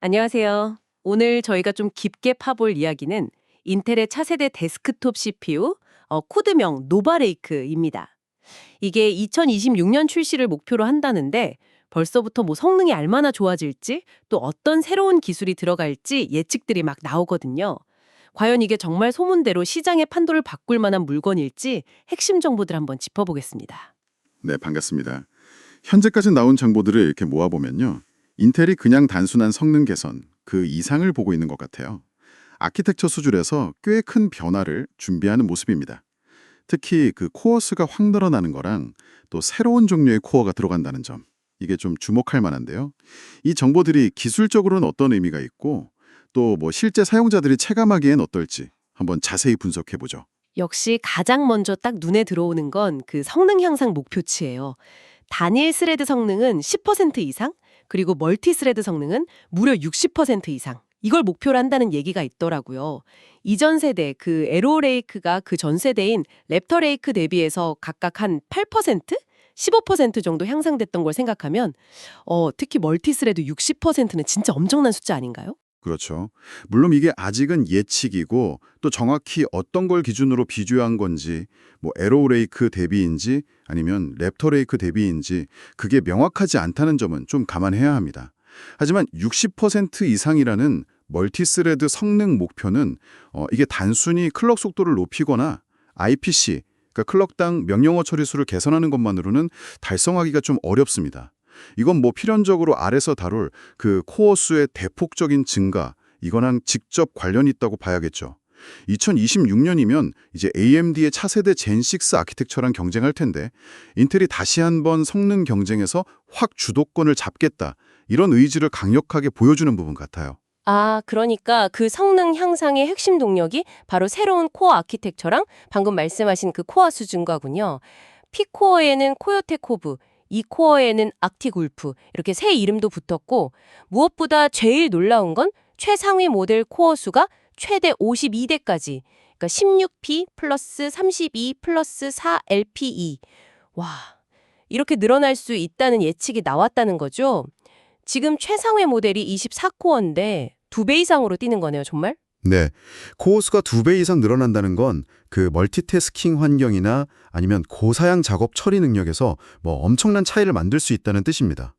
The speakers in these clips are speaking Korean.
안녕하세요. 오늘 저희가 좀 깊게 파볼 이야기는 인텔의 차세대 데스크톱 CPU, 코드명 노바레이크입니다. 이게 2026년 출시를 목표로 한다는데 벌써부터 뭐 성능이 얼마나 좋아질지 또 어떤 새로운 기술이 들어갈지 예측들이 막 나오거든요. 과연 이게 정말 소문대로 시장의 판도를 바꿀 만한 물건일지 핵심 정보들 한번 짚어보겠습니다. 네, 반갑습니다. 현재까지 나온 정보들을 이렇게 모아보면요. 인텔이 그냥 단순한 성능 개선, 그 이상을 보고 있는 것 같아요. 아키텍처 수준에서 꽤 큰 변화를 준비하는 모습입니다. 특히 그 코어 수가 확 늘어나는 거랑 또 새로운 종류의 코어가 들어간다는 점. 이게 좀 주목할 만한데요. 이 정보들이 기술적으로는 어떤 의미가 있고 또 뭐 실제 사용자들이 체감하기엔 어떨지 한번 자세히 분석해 보죠. 역시 가장 먼저 딱 눈에 들어오는 건 그 성능 향상 목표치예요. 단일 스레드 성능은 10% 이상, 그리고 멀티 스레드 성능은 무려 60% 이상. 이걸 목표로 한다는 얘기가 있더라고요. 이전 세대 그 에로 레이크가 그 전 세대인 랩터 레이크 대비해서 각각 한 8%? 15% 정도 향상됐던 걸 생각하면 특히 멀티 스레드 60%는 진짜 엄청난 숫자 아닌가요? 그렇죠. 물론 이게 아직은 예측이고 또 정확히 어떤 걸 기준으로 비교한 건지 뭐 에로우레이크 대비인지 아니면 랩터레이크 대비인지 그게 명확하지 않다는 점은 좀 감안해야 합니다. 하지만 60% 이상이라는 멀티스레드 성능 목표는 이게 단순히 클럭 속도를 높이거나 IPC, 그러니까 클럭당 명령어 처리수를 개선하는 것만으로는 달성하기가 좀 어렵습니다. 이건 뭐 필연적으로 아래서 다룰 그 코어 수의 대폭적인 증가, 이거랑 직접 관련이 있다고 봐야겠죠. 2026년이면 이제 AMD의 차세대 젠6 아키텍처랑 경쟁할 텐데 인텔이 다시 한번 성능 경쟁에서 확 주도권을 잡겠다. 이런 의지를 강력하게 보여주는 부분 같아요. 아, 그러니까 그 성능 향상의 핵심 동력이 바로 새로운 코어 아키텍처랑 방금 말씀하신 그 코어 수준과군요. P코어에는 코요테 코브, E코어에는 악틱 울프 이렇게 새 이름도 붙었고 무엇보다 제일 놀라운 건 최상위 모델 코어 수가 최대 52대까지 그러니까 16P 플러스 32 플러스 4 LPE 와, 이렇게 늘어날 수 있다는 예측이 나왔다는 거죠. 지금 최상위 모델이 24코어인데 2배 이상으로 뛰는 거네요, 정말? 네. 코어 수가 2배 이상 늘어난다는 건 그 멀티태스킹 환경이나 아니면 고사양 작업 처리 능력에서 뭐 엄청난 차이를 만들 수 있다는 뜻입니다.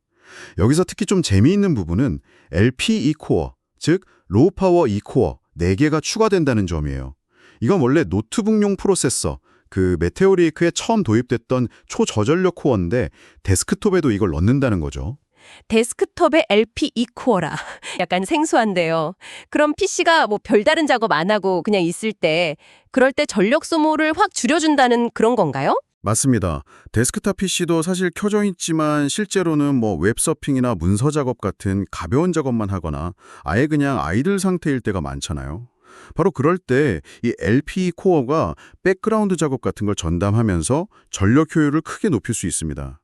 여기서 특히 좀 재미있는 부분은 LPE 코어, 즉 로우 파워 E 코어 4개가 추가된다는 점이에요. 이건 원래 노트북용 프로세서, 그 메테오레이크에 처음 도입됐던 초저전력 코어인데 데스크톱에도 이걸 넣는다는 거죠. 데스크톱의 LP E코어라. 약간 생소한데요. 그럼 PC가 뭐 별다른 작업 안 하고 그냥 있을 때 그럴 때 전력 소모를 확 줄여준다는 그런 건가요? 맞습니다. 데스크탑 PC도 사실 켜져 있지만 실제로는 뭐 웹서핑이나 문서 작업 같은 가벼운 작업만 하거나 아예 그냥 아이들 상태일 때가 많잖아요. 바로 그럴 때 이 LPE 코어가 백그라운드 작업 같은 걸 전담하면서 전력 효율을 크게 높일 수 있습니다.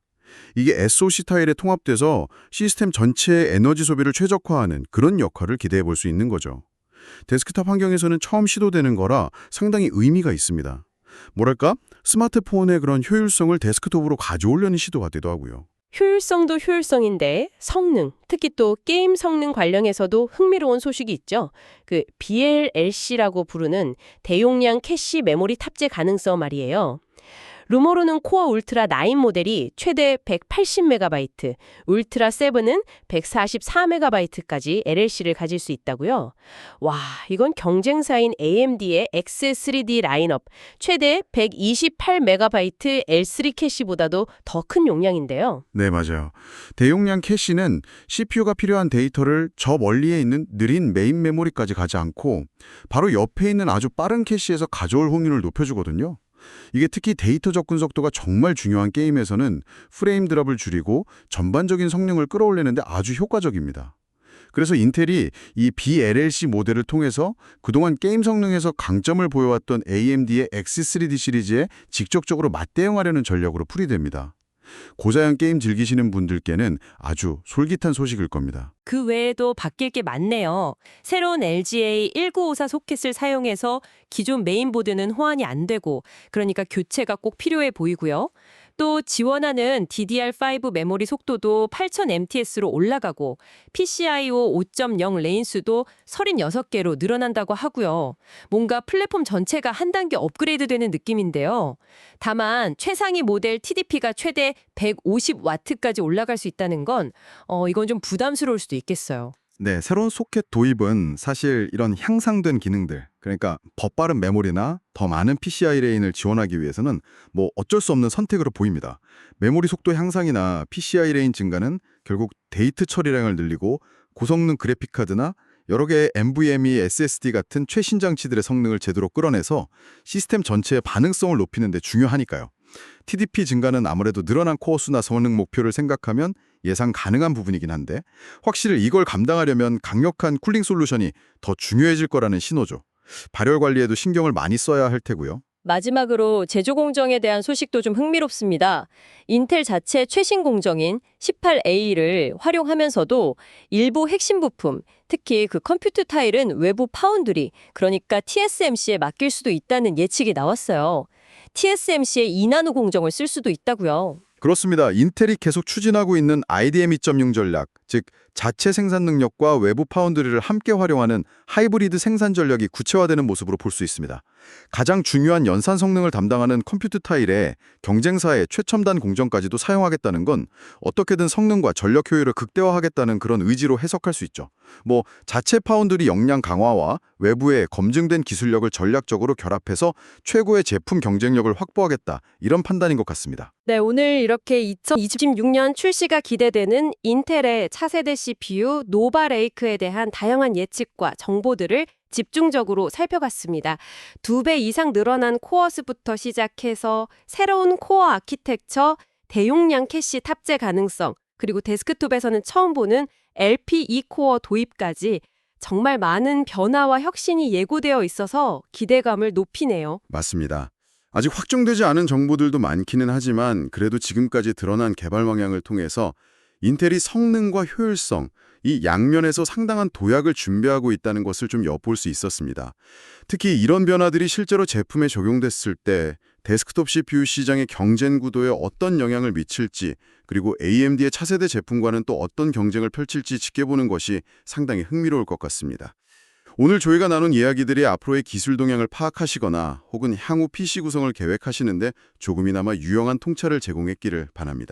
이게 SoC 타일에 통합돼서 시스템 전체의 에너지 소비를 최적화하는 그런 역할을 기대해 볼 수 있는 거죠. 데스크탑 환경에서는 처음 시도되는 거라 상당히 의미가 있습니다. 뭐랄까? 스마트폰의 그런 효율성을 데스크톱으로 가져오려는 시도가 되기도 하고요. 효율성도 효율성인데 성능, 특히 또 게임 성능 관련해서도 흥미로운 소식이 있죠. 그 BLLC라고 부르는 대용량 캐시 메모리 탑재 가능성 말이에요. 루머로는 코어 울트라 9 모델이 최대 180MB, 울트라 7은 144MB까지 LLC를 가질 수 있다고요. 와, 이건 경쟁사인 AMD의 X3D 라인업 최대 128MB L3 캐시보다도 더 큰 용량인데요. 네, 맞아요. 대용량 캐시는 CPU가 필요한 데이터를 저 멀리에 있는 느린 메인 메모리까지 가지 않고 바로 옆에 있는 아주 빠른 캐시에서 가져올 확률을 높여주거든요. 이게 특히 데이터 접근 속도가 정말 중요한 게임에서는 프레임 드랍을 줄이고 전반적인 성능을 끌어올리는데 아주 효과적입니다. 그래서 인텔이 이 BLLC 모델을 통해서 그동안 게임 성능에서 강점을 보여왔던 AMD의 X3D 시리즈에 직접적으로 맞대응하려는 전략으로 풀이됩니다. 고사양 게임 즐기시는 분들께는 아주 솔깃한 소식일 겁니다. 그 외에도 바뀔 게 많네요. 새로운 LGA 1954 소켓을 사용해서 기존 메인보드는 호환이 안 되고 그러니까 교체가 꼭 필요해 보이고요. 또 지원하는 DDR5 메모리 속도도 8000mts로 올라가고 PCIO 5.0 레인 수도 36개로 늘어난다고 하고요. 뭔가 플랫폼 전체가 한 단계 업그레이드되는 느낌인데요. 다만 최상위 모델 TDP가 최대 150W까지 올라갈 수 있다는 건 이건 좀 부담스러울 수도 있겠어요. 네, 새로운 소켓 도입은 사실 이런 향상된 기능들, 그러니까 더 빠른 메모리나 더 많은 PCI 레인을 지원하기 위해서는 뭐 어쩔 수 없는 선택으로 보입니다. 메모리 속도 향상이나 PCI 레인 증가는 결국 데이트 처리량을 늘리고 고성능 그래픽카드나 여러 개의 NVMe, SSD 같은 최신 장치들의 성능을 제대로 끌어내서 시스템 전체의 반응성을 높이는 데 중요하니까요. TDP 증가는 아무래도 늘어난 코어 수나 성능 목표를 생각하면 예상 가능한 부분이긴 한데 확실히 이걸 감당하려면 강력한 쿨링 솔루션이 더 중요해질 거라는 신호죠. 발열 관리에도 신경을 많이 써야 할 테고요. 마지막으로 제조 공정에 대한 소식도 좀 흥미롭습니다. 인텔 자체 최신 공정인 18A를 활용하면서도 일부 핵심 부품, 특히 그 컴퓨터 타일은 외부 파운드리, 그러니까 TSMC에 맡길 수도 있다는 예측이 나왔어요. TSMC의 2나노 공정을 쓸 수도 있다고요. 그렇습니다. 인텔이 계속 추진하고 있는 IDM 2.0 전략, 즉 자체 생산 능력과 외부 파운드리를 함께 활용하는 하이브리드 생산 전략이 구체화되는 모습으로 볼 수 있습니다. 가장 중요한 연산 성능을 담당하는 컴퓨터 타일에 경쟁사의 최첨단 공정까지도 사용하겠다는 건 어떻게든 성능과 전력 효율을 극대화하겠다는 그런 의지로 해석할 수 있죠. 뭐 자체 파운드리 역량 강화와 외부의 검증된 기술력을 전략적으로 결합해서 최고의 제품 경쟁력을 확보하겠다, 이런 판단인 것 같습니다. 네, 오늘 이렇게 2026년 출시가 기대되는 인텔의 차세대 CPU 노바 레이크에 대한 다양한 예측과 정보들을 집중적으로 살펴봤습니다. 2배 이상 늘어난 코어 수부터 시작해서 새로운 코어 아키텍처, 대용량 캐시 탑재 가능성, 그리고 데스크톱에서는 처음 보는 LP2 코어 도입까지 정말 많은 변화와 혁신이 예고되어 있어서 기대감을 높이네요. 맞습니다. 아직 확정되지 않은 정보들도 많기는 하지만 그래도 지금까지 드러난 개발 방향을 통해서 인텔이 성능과 효율성, 이 양면에서 상당한 도약을 준비하고 있다는 것을 좀 엿볼 수 있었습니다. 특히 이런 변화들이 실제로 제품에 적용됐을 때 데스크톱 CPU 시장의 경쟁 구도에 어떤 영향을 미칠지, 그리고 AMD의 차세대 제품과는 또 어떤 경쟁을 펼칠지 지켜보는 것이 상당히 흥미로울 것 같습니다. 오늘 저희가 나눈 이야기들이 앞으로의 기술 동향을 파악하시거나 혹은 향후 PC 구성을 계획하시는데 조금이나마 유용한 통찰을 제공했기를 바랍니다.